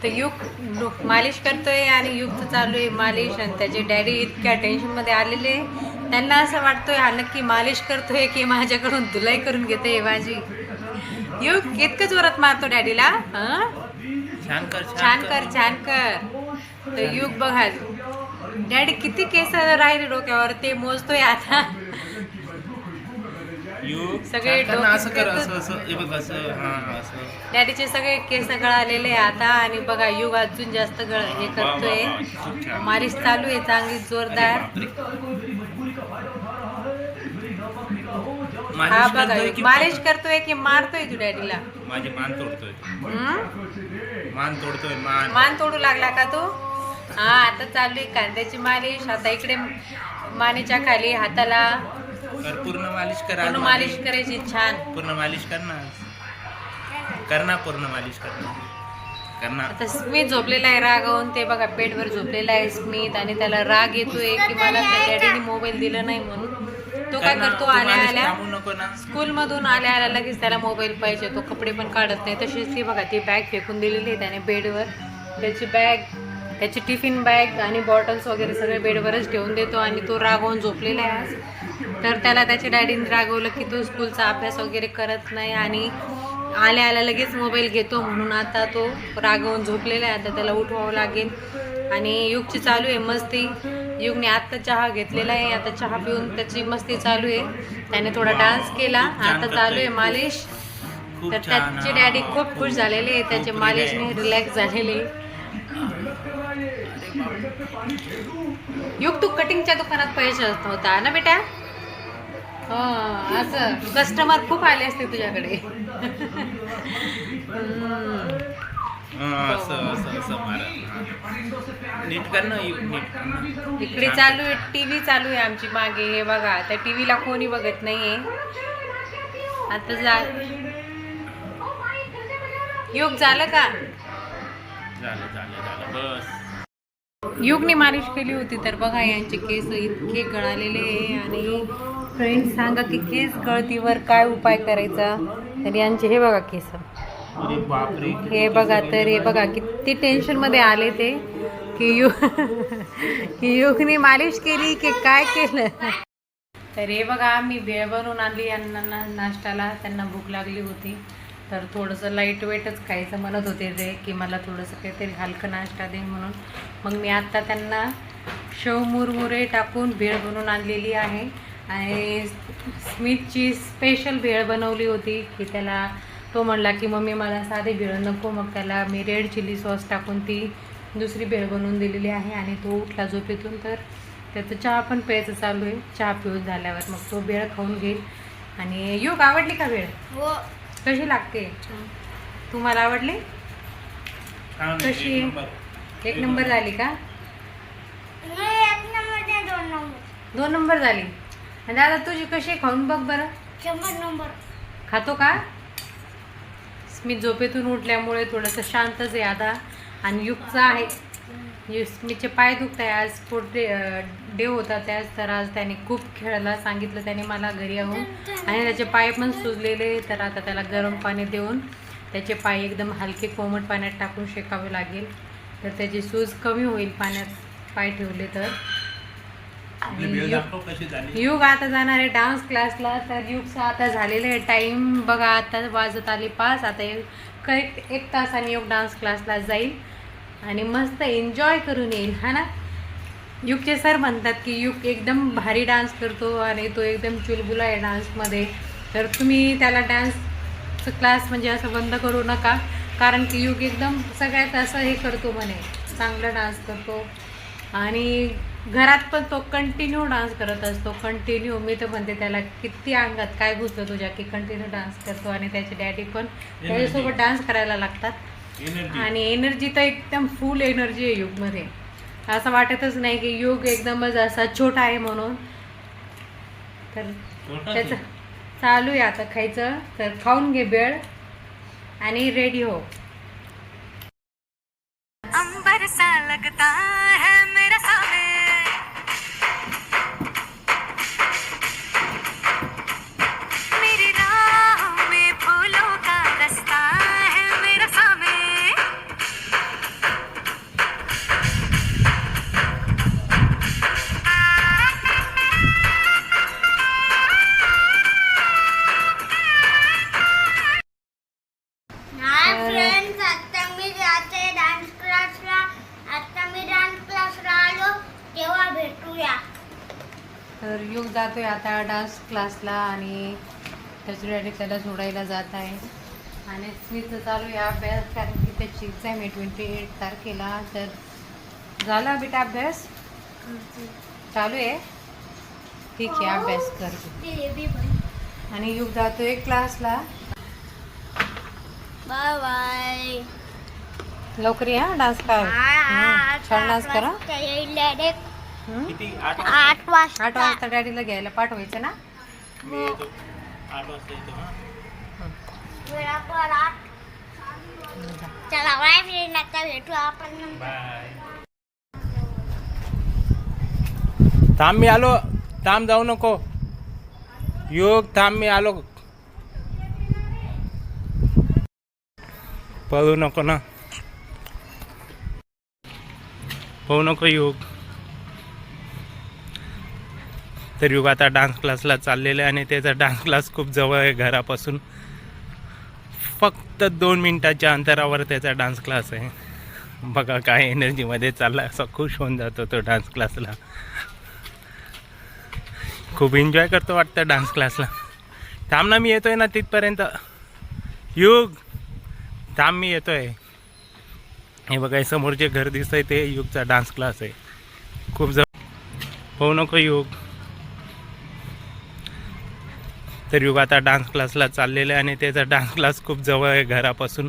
तर युग मालिश करतोय आणि युगचं चालू आहे मालिश. आणि त्याचे डॅडी इतक्या टेन्शनमध्ये आलेले, त्यांना असं वाटतोय हा नक्की मालिश करतोय की माझ्याकडून धुलाई करून घेते माझी. युग इतकं जोरात मारतो डॅडीला. छान कर छान कर छान कर. तर युग बघा डॅडी किती केस राहिले डोक्यावर ते मोजतोय आता. सगळे असं कर, असं असं हे बघ, असं असं. डॅडीचे सगळे केस गळालेले आता. आणि बघा युग अजून जास्त हे करतोय. मालिश चालू आहे चांगली जोरदार. हा बघा मालिश करतोय की मारतोय तू डॅडीला? माझी मान तोडतोय. मान तोडतोय. मान तोडू लागला का तू? हा आता चालू आहे कांद्याची मालिश. आता इकडे मानेच्या खाली हाताला पूर्ण मालिश कर. पूर्ण मालिश करायची छान. पूर्ण मालिश कर ना. पूर्ण मालिश कर ना. आता स्मित झोपलेला आहे रागावून. ते बघा पेटवर झोपलेला आहे स्मित. आणि त्याला राग येतोय की मला त्या डॅडीने मोबाईल दिला नाही म्हणून. तो काय करतो आल्या आल्या स्कूल मधून आल्या आल्या लगेच त्याला मोबाईल पाहिजे. तो कपडे पण काढत नाही. तशीच ती बघा ती बॅग फेकून दिलेली आहे त्याने बेडवर. त्याची बॅग, त्याची टिफिन बॅग आणि बॉटल्स वगैरे सगळे बेडवरच ठेवून देतो. आणि तो रागवून झोपलेला आहे आज. तर त्याला त्याच्या डॅडीने रागवलं की तो स्कूलचा अभ्यास वगैरे करत नाही आणि आल्या आल्या लगेच मोबाईल घेतो म्हणून आता तो रागवून झोपलेला आहे. आता त्याला उठवावं लागेल. आणि युगची चालू आहे मस्ती. युगने आत्ता चहा घेतलेला आहे. आता चहा पिऊन त्याची मस्ती चालू आहे. त्याने थोडा डान्स केला. आता चालू आहे मालिश. तर त्याचे डॅडी खूप खुश झालेले आहे. त्याचे मालिशने रिलॅक्स झालेले. युग तू कटिंगच्या दुकानात पैसे होता ना बेटा? असं कस्टमर खूप आले असते तुझ्याकडे. इकडे चालू आहे टीव्ही चालू आहे आमची मागे. हे बघा त्या टीव्हीला कोणी बघत नाहीये. आता युग झालं का? युगने मालिश केली होती. तर बघा यांचे केस इतके गळालेले आहे. आणि फ्रेंड्स सांगा की केस गळतीवर काय उपाय करायचा. तर यांचे हे बघा केस, हे बघा. तर हे बघा किती टेन्शन मध्ये आले ते की युगने मालिश केली की काय केलं. तर हे बघा मी भेळ बनवून आणली यांना नाश्त्याला. त्यांना भूक लागली होती तर थोडंसं लाईट वेटच खायचं म्हणत होते ते की मला थोडंसं काहीतरी हलकं नाश्ता दे म्हणून. मग मी आत्ता त्यांना शेव मुरमुरे टाकून भेळ बनवून आणलेली आहे. आणि स्मितची स्पेशल भेळ बनवली होती की त्याला तो म्हणला की मम्मी मला साधे भेळ नको. मग त्याला मी रेड चिली सॉस टाकून ती दुसरी भेळ बनवून दिलेली आहे. आणि तो उठला झोपेतून तर त्याचं चहा पण प्यायचं चालू आहे. चहा पिऊन झाल्यावर मग तो भेळ खाऊन घेईल. आणि युग आवडली का भेळ? कशी लागते? तुम्हाला आवडली? कशी? एक नंबर झाली का? 2 नंबर झाली. आणि दादा तुझी कशी खाऊन बघ बरं. 100 नंबर खातो का? स्मित झोपेतून उठल्यामुळे थोडंसं शांतच आहे आता. आणि युगचा आहे स्मितचे पाय दुखत आहे. आज स्पोर्ट डे होता त्याच. तर आज त्याने खूप खेळायला सांगितलं त्याने मला घरी येऊन. आणि त्याचे पाय पण सुजलेले. तर आता त्याला गरम पाणी देऊन त्याचे पाय एकदम हलके कोमट पाण्यात टाकून शेकावे लागेल. तर त्याची सूज कमी होईल पाण्यात पाय ठेवले तर. युग आता जाणार आहे डान्स क्लासला. तर युगचा आता झालेलं आहे टाईम बघा. आता वाजत आली 5. आता करेक्ट 1 तासाने युग डान्स क्लासला जाईल आणि मस्त एन्जॉय करून येईल. हा ना? युगचे सर म्हणतात की युग एकदम भारी डान्स करतो आणि तो एकदम चुलबुला आहे डान्समध्ये. तर तुम्ही त्याला डान्स क्लास म्हणजे असं बंद करू नका. कारण की युग एकदम सगळ्यात असं हे करतो म्हणे, चांगला डान्स करतो. आणि घरात पण तो कंटिन्यू डान्स करत असतो. कंटिन्यू. मी तर म्हणते त्याला किती अंगात काय घुसतं तुझ्या की कंटिन्यू डान्स करतो. आणि त्याचे डॅडी पण त्याच्यासोबत डान्स करायला लागतात. आणि एनर्जी तर एकदम फुल एनर्जी आहे युगमध्ये. असं वाटतच नाही की युग एकदमच असा छोटा आहे म्हणून. तर त्याचं चालू आहे आता खायचं. तर खाऊन घे बेळ आणि रेडी हो. अंबर सा लगता है मेरा सामने, मेरी राह में फूलों का रास्ता है मेरा सामने, फ्रेंड्स, आता मी जाते डान्स क्लासला. आता मी डान्स क्लासला आलो तेव्हा भेटूया. तर युग जातोय आता डान्स क्लासला आणि त्याची डॅडी त्याला सोडायला जात आहे. आणि स्मितचं चालू आहे अभ्यास, कारण की त्याची एक्झाम आहे 28 तारखेला. तर झाला बेटा अभ्यास चालू आहे? ठीक आहे, अभ्यास करतो. आणि युग जातोय क्लासला. Bye bye. लवकर या, डान्स कर. छान डान्स करा. किती 8 8 वाजता. 8 वाजता डॅडीला घ्यायला पाठवायचं ना. मी येतो 8 वाजता येतो. बरोबर 8. चला बाय फ्रेंड, आता भेटू आपण नंतर. बाय. थांब मी आलो. थांब जाऊ नको. योग थांब मी आलो. पळू नको ना. पळू नको योग. तर युग आता डान्स क्लासला चाललेला आहे आणि त्याचा डान्स क्लास खूप जवळ आहे घरापासून. फक्त 2 मिनिटाच्या अंतरावर त्याचा डान्स क्लास आहे. बघा काय एनर्जीमध्ये चालला, असा खुश होऊन जातो तो डान्स क्लासला. खूप एन्जॉय करतो वाटतं डान्स क्लासला. थांब ना, मी येतोय ना तिथपर्यंत. युग थांब, मी येतोय. हे बघा हे समोरचे घर दिसतंय ते युगचा डान्स क्लास आहे. खूप जवळ. होऊ नको युग. तर युग आता डान्स क्लासला चाललेला आहे आणि त्याचा डान्स क्लास खूप जवळ आहे घरापासून.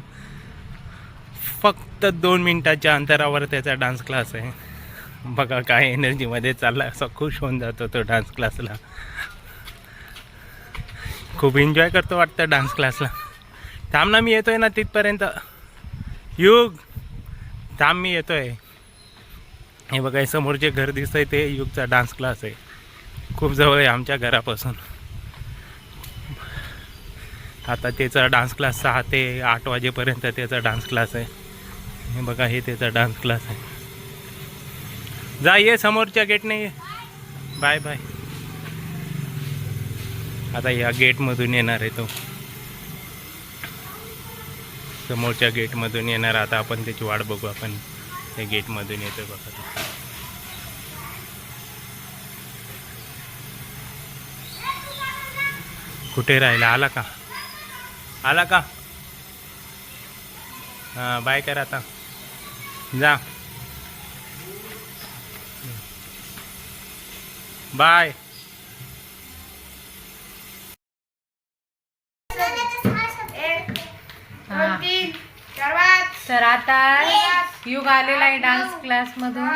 फक्त 2 मिनिटाच्या अंतरावर त्याचा डान्स क्लास आहे. बघा काय एनर्जीमध्ये चालला, असा खुश होऊन जातो तो डान्स क्लासला. खूप एन्जॉय करतो वाटतं डान्स क्लासला. थांब ना, मी येतोय ना तिथपर्यंत. युग थांब, मी येतोय. हे बघा हे समोरचे घर दिसतंय ते युगचा डान्स क्लास आहे. खूप जवळ आहे आमच्या घरापासून. आता त्याचा डान्स क्लास 6 ते 8 वाजेपर्यंत त्याचा डान्स क्लास आहे. हे बघा हे त्याचा डान्स क्लास आहे. जा, ये समोरच्या गेटने ये. Bye bye. आता या गेटमधून येणार आहे तो. समोरच्या गेटमधून येणार. आता आपण त्याची वाट बघू. आपण त्या गेटमधून येतोय बघा तो. कुठे राहिला? आला का? आला का? हां, बाय कर आता. जा, बाय. तर आता युग आलेला आहे डान्स क्लासमधून.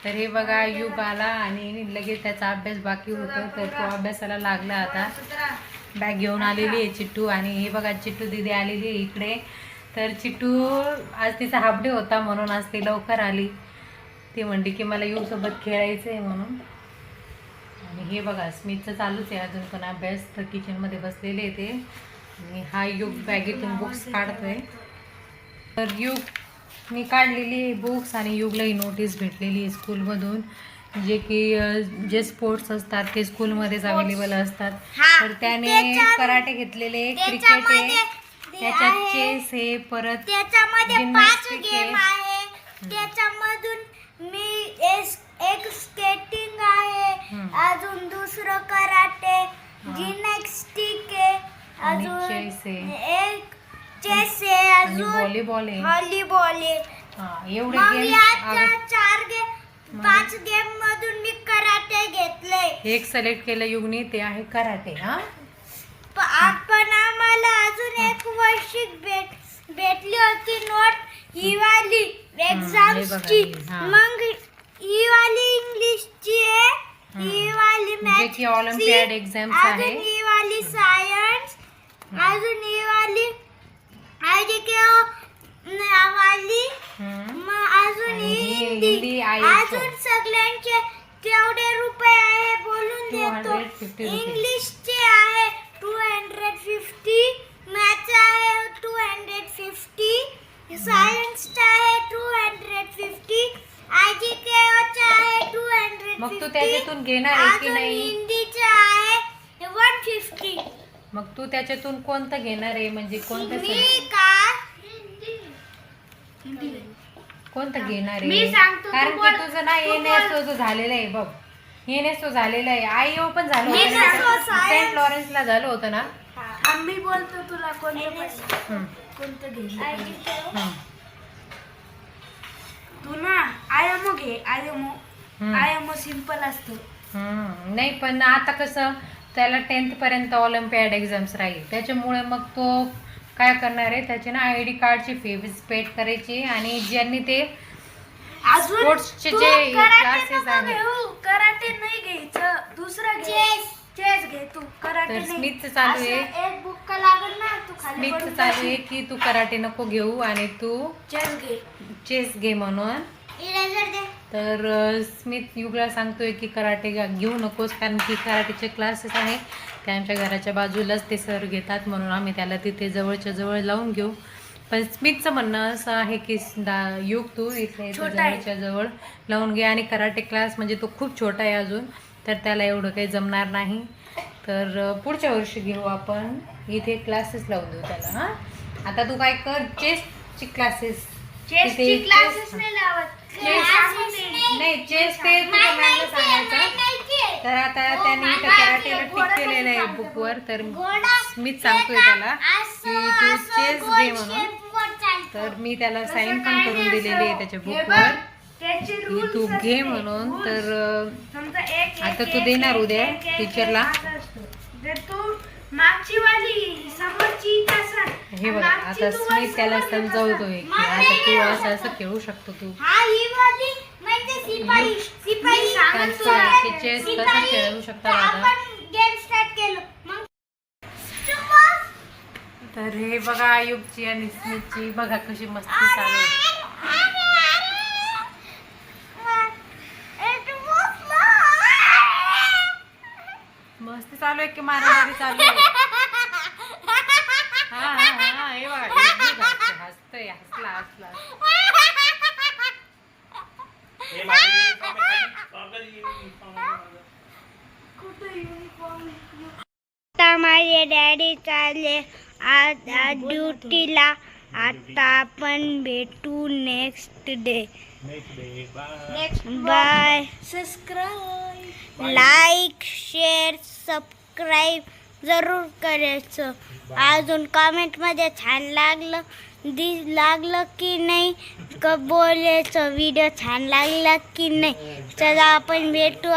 तर हे बघा युग आला आणि लगेच त्याचा अभ्यास बाकी होता, तर तो अभ्यासाला लागला. आता बॅग घेऊन आलेली आहे चिट्टू. आणि हे बघा चिट्टू दीदी आलेली आहे इकडे. तर चिट्टू आज तिचा हाफ डे होता म्हणून आज ती लवकर आली. ती म्हणली की मला युगसोबत खेळायचं आहे म्हणून. आणि हे बघा स्मितचं चालूच आहे अजून पण अभ्यास. तर किचनमध्ये बसलेले आहे ते. आणि हा युग बॅगेतून बुक्स काढतोय. तर युग मी काढलेली आहे बुक्स. आणि युगला ही नोटीस भेटलेली आहे स्कूलमधून, जे की जे स्पोर्ट्स असतात ते स्कूलमध्येच अवेलेबल असतात. तर त्याने कराटे घेतलेले, क्रिकेट आहे, त्याच्यात चेस आहे, परत त्याच्यामध्ये 5 जिम्नॅस्टिक गेम आहे. आहे. त्याच्यामधून मी एक स्केटिंग आहे, अजून दुसरं कराटे, जिम्नॅस्टिक आहे, आणि अजून चेस आहे, एक चेस आहे, आणि अजून व्हॉलीबॉल आहे. व्हॉलीबॉल आहे. हां, एवढे मग गेम्स. या 5 गेम मधून मी कराटे घेतले. एक सिलेक्ट केलं युगनी, ते आहे कराटे. हां, पण आम्हाला अजून एक वर्षिक भेटली होती नोट, ही वाली एक्झाम्सची. हा. मग ही वाली इंग्लिशची आहे, ही वाली जे की ऑलिम्पियाड एक्झाम्स आहे. अजून ही वाली सायन्स, अजून ही वाली वाली, मग अजून आणि ही ही हिंदी. हिंदी आहे. अजून सगळ्यांचे केवढे रुपये आहे बोलून देतो. 250 रुपये. इंग्लिशचे आहे 250, मॅथ्स आहे 250, सायन्सचा आहे 250, IGKOचा आहे 250. मग तू त्याच्यातून घेणार आहे की अजून नाही? हिंदीचा आहे 150. मग तू त्याच्यातून कोणतं घेणार आहे, म्हणजे कोणतं मी का कोणतं घेणार मी आहे सांगतो, कारण तू की बोल, तुझं ना तू एनएसओ झालेलं आहे बघ. एनएसओ झालेलं आहे. IO पण झालं मी होतं सांगतो, ना. सेंट लॉरेन्सला झालं होतं ना. आम्ही बोलतो तुला कोणतं हम्म, कोणतं घे. हम्म, तू ना आयएमओ घे. आयएमओ हम्म. सिंपल असतो. नाही पण आता कसं त्याला 10th पर्यंत ऑलिम्पियाड एक्झाम्स राहील त्याच्यामुळे मग तो काय करणार आहे त्याचे ना ID कार्डची फीज पेड करायची आणि ज्यांनी ते अजून स्पोर्ट्सचे तू जे कराटे क्लासेस नको आहेत घेऊ. कराटे नाही घ्यायचं, दुसरं घे. चेस घे तू. कराटे तर नाही. स्मिथचं चालू आहे. असं एक बुक्का लागल ना तू खाली स्मिथचं पडून चालू जाशील. आहे की तू कराटे नको घेऊ आणि तू चेस घे. चेस घे म्हणून. तर स्मिथ युगला सांगतोय की कराटे घेऊ नकोस कारण की कराटेचे क्लासेस आहे ते आमच्या घराच्या बाजूलाच ते सर घेतात म्हणून आम्ही त्याला तिथे जवळच्या जवळ लावून घेऊ. पण स्मिथचं म्हणणं असं आहे की युग तू इथे छोटा आहे. जवळच्या जवळ लावून घे आणि कराटे क्लास म्हणजे तो खूप छोटा आहे अजून तर त्याला एवढं काही जमणार नाही. तर पुढच्या वर्षी घेऊ आपण इथे क्लासेस लावून देऊ त्याला. हां आता तू काय कर चेसची क्लासेस चेसची क्लासेस नाही लावत. नाही चेस ते तुझ्या मॅमला सांगायचं. तर आता त्यांनी त्या कराटेला टिक केलेलं आहे बुकवर तर स्मिथ सांगतोय त्याला की तू चेस घे म्हणून. तर मी त्याला साईन पण करून दिलेली आहे त्याच्या बुकवर की तू घे म्हणून. तर आता तू देणार उद्या टीचरला. जर तू मागची वाली समोरची तासात हे बघा आता स्मिथ त्याला समजावतोय की आता तू असं असं खेळू शकतो तू. चेस कसं खेळू शकता दादा. तर हे बघा युगची आणि स्मिथची बघा कशी मस्ती चालू आहे. मस्ती चालू आहे की मारामारी चालू आहे. हा हा हा हे बघा युग हसतोय हसला हसला. आता माझे डॅडी चालले आज ड्युटीला. आता आपण भेटू next day. Bye. Subscribe like share subscribe जरूर करायचं. अजून कमेंटमध्ये छान लागलं की नाही बोलायचं व्हिडिओ छान लागला की नाही. चला आपण भेटू.